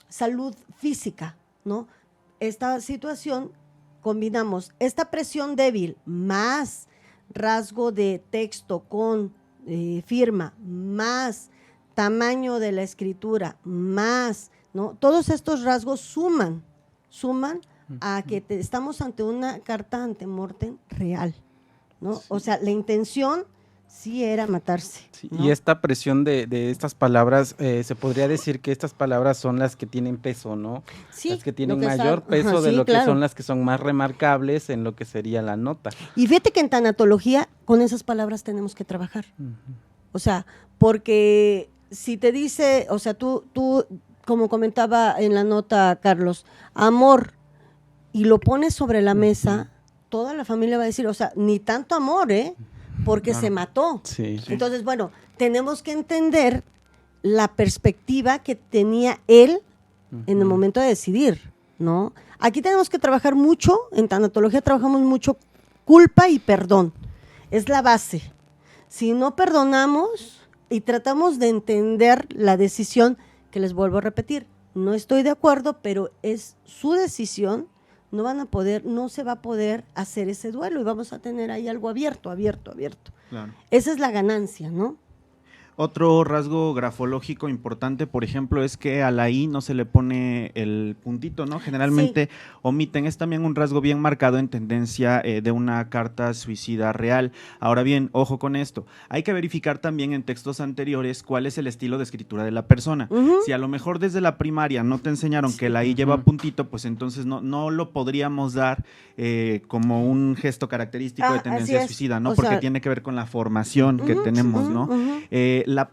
salud física, ¿no? Esta situación, combinamos esta presión débil más rasgo de texto con firma, más tamaño de la escritura, más, ¿no? Todos estos rasgos suman a que estamos ante una carta antemortem real, ¿no? Sí. O sea, la intención sí era matarse. Sí, ¿no? y esta presión de estas palabras, se podría decir que estas palabras son las que tienen peso, ¿no? Sí, las que lo tienen que está- mayor peso ajá, de sí, lo que claro. son las que son más remarcables en lo que sería la nota. Y fíjate que en tanatología con esas palabras tenemos que trabajar. O sea, porque si te dice, o sea, tú, como comentaba en la nota Carlos, amor, y lo pones sobre la mesa, toda la familia va a decir, o sea, ni tanto amor, porque Claro. se mató. Sí. Entonces, bueno, tenemos que entender la perspectiva que tenía él en el momento de decidir, ¿no? Aquí tenemos que trabajar mucho, en tanatología trabajamos mucho culpa y perdón, es la base. Si no perdonamos y tratamos de entender la decisión, que les vuelvo a repetir, no estoy de acuerdo, pero es su decisión, no se va a poder hacer ese duelo y vamos a tener ahí algo abierto. Claro. Esa es la ganancia, ¿no? Otro rasgo grafológico importante, por ejemplo, es que a la I no se le pone el puntito, ¿no? Generalmente omiten, es también un rasgo bien marcado en tendencia de una carta suicida real. Ahora bien, ojo con esto, hay que verificar también en textos anteriores cuál es el estilo de escritura de la persona. Ujú. Si a lo mejor desde la primaria no te enseñaron que la I lleva puntito, pues entonces no lo podríamos dar como un gesto característico de Así tendencia es. suicida, ¿no? O Porque sea, tiene que ver con la formación que Ujú, tenemos, ujú, ¿no? ujú.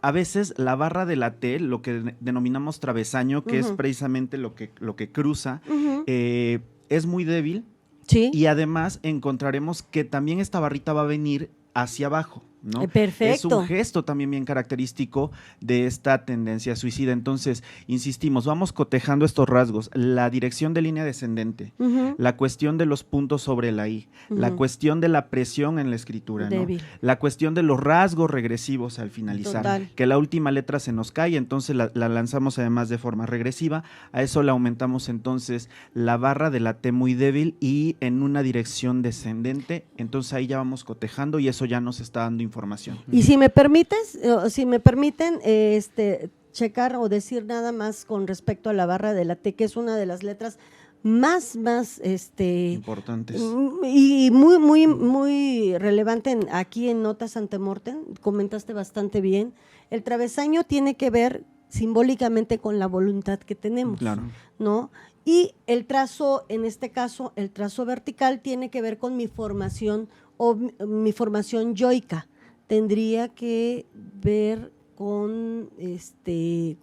A veces la barra de la T, lo que denominamos travesaño, que es Ujú. precisamente lo que cruza, Ujú. es muy débil Sí. y además encontraremos que también esta barrita va a venir hacia abajo, ¿no? Perfecto. Es un gesto también bien característico de esta tendencia suicida. Entonces, insistimos, vamos cotejando estos rasgos, la dirección de línea descendente, Ujú. la cuestión de los puntos sobre la I, la Ujú. cuestión de la presión en la escritura, ¿no? Débil. La cuestión de los rasgos regresivos al finalizar, Total. que la última letra se nos cae, entonces la lanzamos además de forma regresiva, a eso le aumentamos entonces la barra de la T muy débil y en una dirección descendente, entonces ahí ya vamos cotejando y eso ya nos está dando información. Y si me permites, si me permiten, checar o decir nada más con respecto a la barra de la T, que es una de las letras más, Importantes. y muy relevante aquí en Notas Antemortem, comentaste bastante bien. El travesaño tiene que ver simbólicamente con la voluntad que tenemos, Claro. ¿no? Y el trazo, en este caso, el trazo vertical tiene que ver con mi formación o mi formación yoica. Tendría que ver con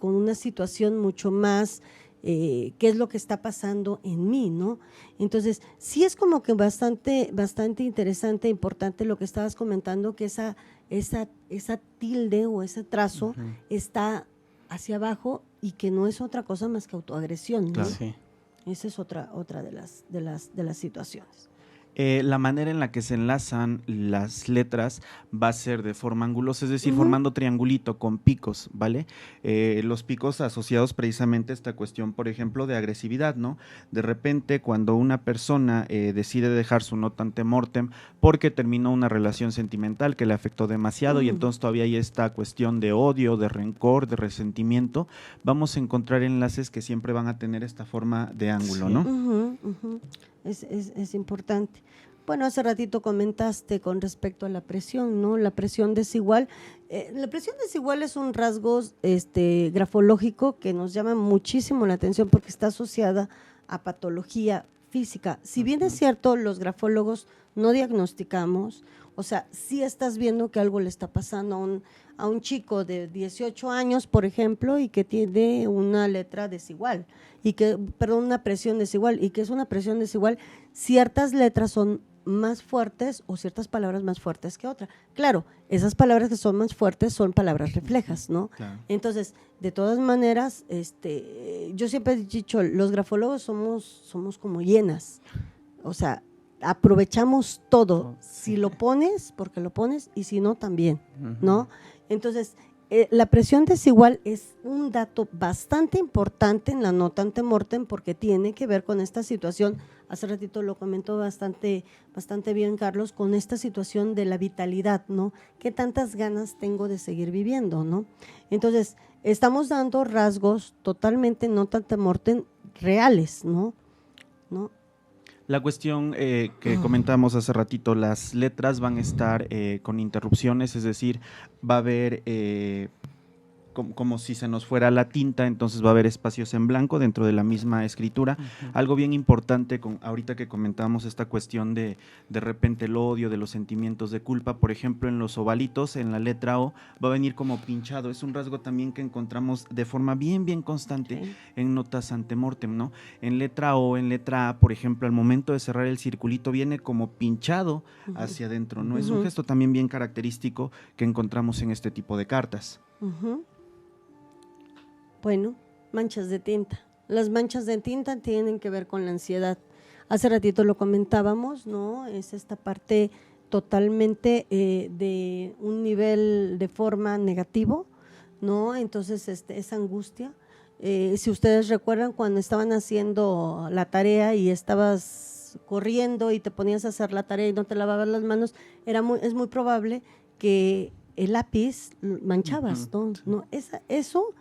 una situación mucho más qué es lo que está pasando en mí, ¿no? Entonces, sí es como que bastante interesante, importante lo que estabas comentando, que esa tilde o ese trazo está hacia abajo y que no es otra cosa más que autoagresión, ¿no? Claro. Sí. Esa es otra de las situaciones. La manera en la que se enlazan las letras va a ser de forma angulosa, es decir, formando triangulito con picos, ¿vale? Los picos asociados precisamente a esta cuestión, por ejemplo, de agresividad, ¿no? De repente, cuando una persona decide dejar su nota ante mortem porque terminó una relación sentimental que le afectó demasiado y entonces todavía hay esta cuestión de odio, de rencor, de resentimiento, vamos a encontrar enlaces que siempre van a tener esta forma de ángulo, ¿no? Es importante. Bueno, hace ratito comentaste con respecto a la presión, ¿no? La presión desigual. La presión desigual es un rasgo grafológico que nos llama muchísimo la atención porque está asociada a patología física. Si bien es cierto, los grafólogos no diagnosticamos, o sea, sí estás viendo que algo le está pasando a un chico de 18 años, por ejemplo, y que tiene una letra desigual, una presión desigual, y que es una presión desigual, ciertas letras son más fuertes o ciertas palabras más fuertes que otras. Claro, esas palabras que son más fuertes son palabras reflejas, ¿no? Claro. Entonces, de todas maneras, yo siempre he dicho, los grafólogos somos como hienas, o sea, aprovechamos todo, si lo pones, porque lo pones, y si no, también, ¿no? Entonces, la presión desigual es un dato bastante importante en la nota ante mortem porque tiene que ver con esta situación, hace ratito lo comentó bastante bien Carlos, con esta situación de la vitalidad, ¿no? ¿Qué tantas ganas tengo de seguir viviendo, no? Entonces, estamos dando rasgos totalmente nota ante mortem reales, ¿no? La cuestión que comentamos hace ratito, las letras van a estar con interrupciones, es decir, va a haber como si se nos fuera la tinta, entonces va a haber espacios en blanco dentro de la misma escritura. Algo bien importante, ahorita que comentamos esta cuestión de repente el odio, de los sentimientos de culpa, por ejemplo, en los ovalitos, en la letra O, va a venir como pinchado. Es un rasgo también que encontramos de forma bien constante en notas ante mortem, ¿no? En letra O, en letra A, por ejemplo, al momento de cerrar el circulito viene como pinchado hacia adentro, ¿no? Es un gesto también bien característico que encontramos en este tipo de cartas. Bueno, manchas de tinta. Las manchas de tinta tienen que ver con la ansiedad. Hace ratito lo comentábamos, ¿no? Es esta parte totalmente de un nivel de forma negativo, ¿no? Entonces, esa angustia. Si ustedes recuerdan cuando estaban haciendo la tarea y estabas corriendo y te ponías a hacer la tarea y no te lavabas las manos, es muy probable que el lápiz manchabas, ¿no? Eso,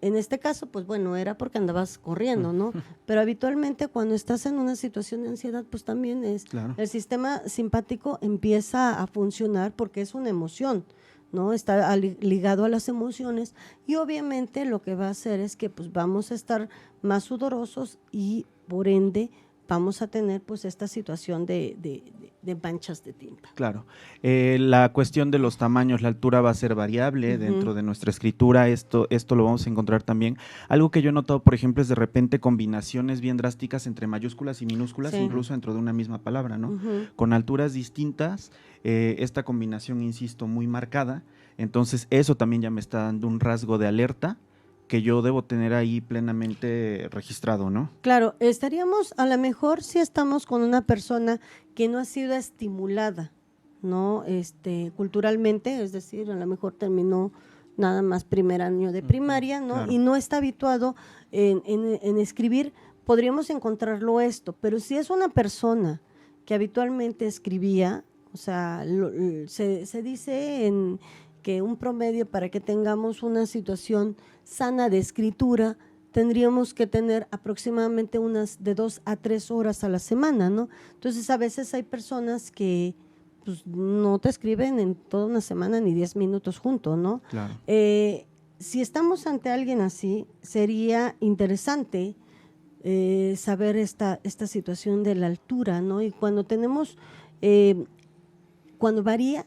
en este caso, pues bueno, era porque andabas corriendo, ¿no? Pero habitualmente cuando estás en una situación de ansiedad, pues también el sistema simpático empieza a funcionar porque es una emoción, ¿no? Está ligado a las emociones y obviamente lo que va a hacer es que pues vamos a estar más sudorosos y por ende vamos a tener pues esta situación de manchas de tinta. Claro, la cuestión de los tamaños, la altura va a ser variable dentro de nuestra escritura, esto lo vamos a encontrar también. Algo que yo he notado, por ejemplo, es de repente combinaciones bien drásticas entre mayúsculas y minúsculas, incluso dentro de una misma palabra, ¿no? Con alturas distintas, esta combinación, insisto, muy marcada, entonces eso también ya me está dando un rasgo de alerta que yo debo tener ahí plenamente registrado, ¿no? Claro, estaríamos, a lo mejor si estamos con una persona que no ha sido estimulada, ¿no? Culturalmente, es decir, a lo mejor terminó nada más primer año de primaria, ¿no? Claro. Y no está habituado en escribir, podríamos encontrarlo esto, pero si es una persona que habitualmente escribía, o sea, se dice que un promedio para que tengamos una situación sana de escritura, tendríamos que tener aproximadamente unas de 2 a 3 horas a la semana, ¿no? Entonces, a veces hay personas que pues, no te escriben en toda una semana ni 10 minutos juntos, ¿no? Claro. Si estamos ante alguien así, sería interesante saber esta situación de la altura, ¿no? Y cuando tenemos, cuando varía,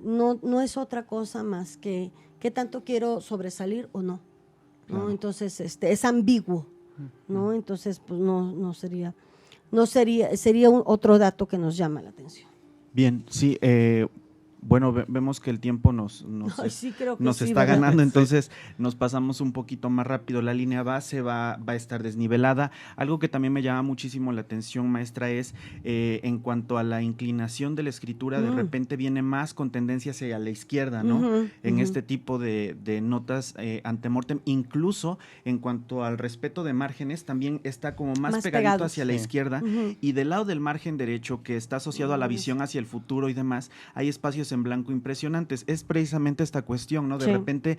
no es otra cosa más que qué tanto quiero sobresalir o no, ¿no? Claro. Entonces es ambiguo, ¿no? Entonces pues sería otro dato que nos llama la atención. Bien, sí, Bueno, vemos que el tiempo nos Sí, creo que nos sí, está ¿verdad? ganando, entonces nos pasamos un poquito más rápido. La línea base va a estar desnivelada. Algo que también me llama muchísimo la atención, maestra, es en cuanto a la inclinación de la escritura, de repente viene más con tendencia hacia la izquierda, ¿no? En este tipo de notas antemortem, incluso en cuanto al respeto de márgenes, también está como más pegadito pegados. hacia la izquierda, y del lado del margen derecho, que está asociado a la visión hacia el futuro y demás, hay espacios en blanco impresionantes. Es precisamente esta cuestión, ¿no? De repente,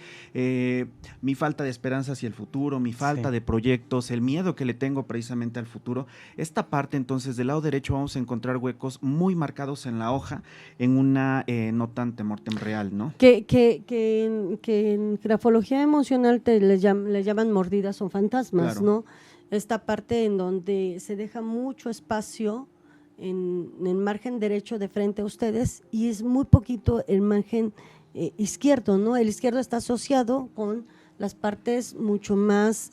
mi falta de esperanza hacia el futuro, mi falta de proyectos, el miedo que le tengo precisamente al futuro. Esta parte, entonces, del lado derecho vamos a encontrar huecos muy marcados en la hoja, en una nota antemortem real, ¿no? Que en grafología emocional le llaman mordidas o fantasmas, Claro. ¿no? Esta parte en donde se deja mucho espacio en el margen derecho de frente a ustedes y es muy poquito el margen izquierdo, ¿no? El izquierdo está asociado con las partes mucho más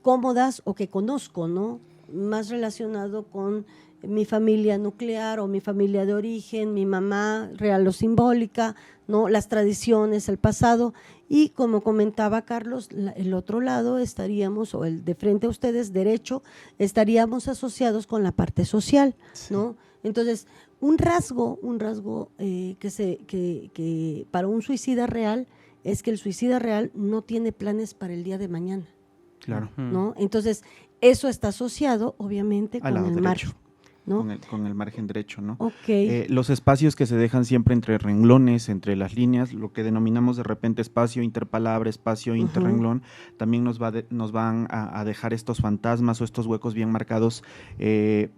cómodas o que conozco, ¿no? Más relacionado con mi familia nuclear o mi familia de origen, mi mamá real o simbólica, ¿no? Las tradiciones, el pasado. Y como comentaba Carlos, el otro lado estaríamos, o el de frente a ustedes, derecho, estaríamos asociados con la parte social, ¿no? Entonces, un rasgo que para un suicida real es que el suicida real no tiene planes para el día de mañana. Claro. ¿No? Entonces, eso está asociado, obviamente, Al con lado el derecho. margen, ¿no? Con el margen derecho, ¿no? Ok. Los espacios que se dejan siempre entre renglones, entre las líneas, lo que denominamos de repente espacio interpalabra, espacio interrenglón, también nos van a dejar estos fantasmas o estos huecos bien marcados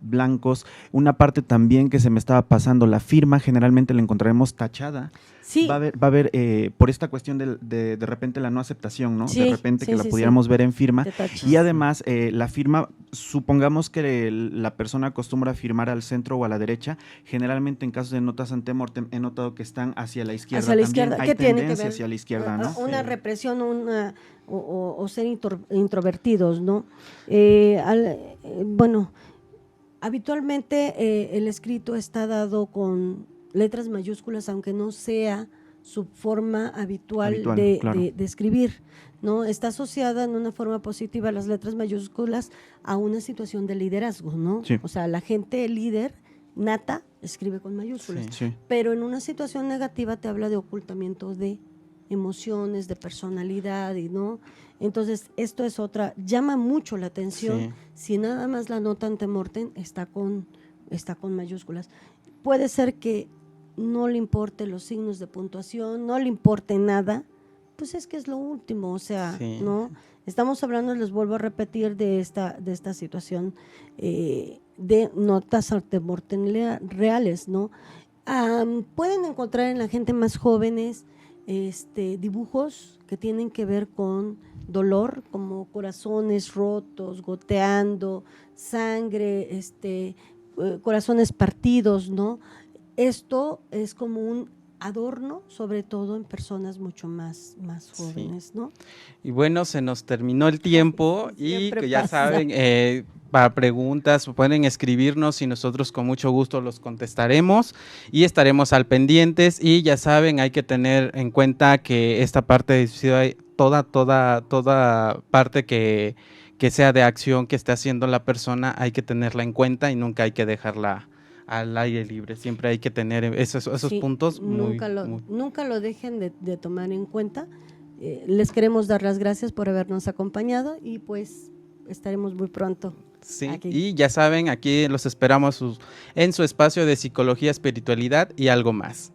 blancos. Una parte también que se me estaba pasando, la firma generalmente la encontraremos tachada. Sí. Va a haber por esta cuestión de repente la no aceptación, ¿no? Sí, de repente sí, que la sí, pudiéramos ver en firma. Te tachas. Y además, la firma, supongamos que la persona acostumbra a firmar al centro o a la derecha, generalmente en casos de notas antemortem he notado que están hacia la izquierda. Hacia la También izquierda. hay ¿Qué tiene que tendencia ver? hacia la izquierda, ¿no? Una represión o ser introvertidos, ¿no? Bueno, habitualmente el escrito está dado con letras mayúsculas, aunque no sea su forma habitual Claro. de escribir, ¿no? Está asociada en una forma positiva las letras mayúsculas a una situación de liderazgo, ¿no? Sí. O sea, la gente líder nata escribe con mayúsculas, Sí. pero en una situación negativa te habla de ocultamiento de emociones, de personalidad, y no. Entonces, esto es otra, llama mucho la atención si nada más la nota antemortem está con mayúsculas. Puede ser que no le importe los signos de puntuación, no le importe nada, pues es que es lo último, o sea, ¿no? Estamos hablando, les vuelvo a repetir, de esta situación de notas antemortem reales, ¿no? Pueden encontrar en la gente más jóvenes dibujos que tienen que ver con dolor, como corazones rotos, goteando, sangre, corazones partidos, ¿no? Esto es como un adorno, sobre todo en personas mucho más jóvenes, ¿no? Y bueno, se nos terminó el tiempo y Siempre que ya pasa. saben, para preguntas pueden escribirnos y nosotros con mucho gusto los contestaremos y estaremos al pendientes. Y ya saben, hay que tener en cuenta que esta parte de suicidio, toda parte que sea de acción que esté haciendo la persona, hay que tenerla en cuenta y nunca hay que dejarla al aire libre. Siempre hay que tener esos puntos nunca lo dejen de tomar en cuenta. Les queremos dar las gracias por habernos acompañado y pues estaremos muy pronto. Sí, aquí. Y ya saben, aquí los esperamos en su espacio de psicología, espiritualidad y algo más.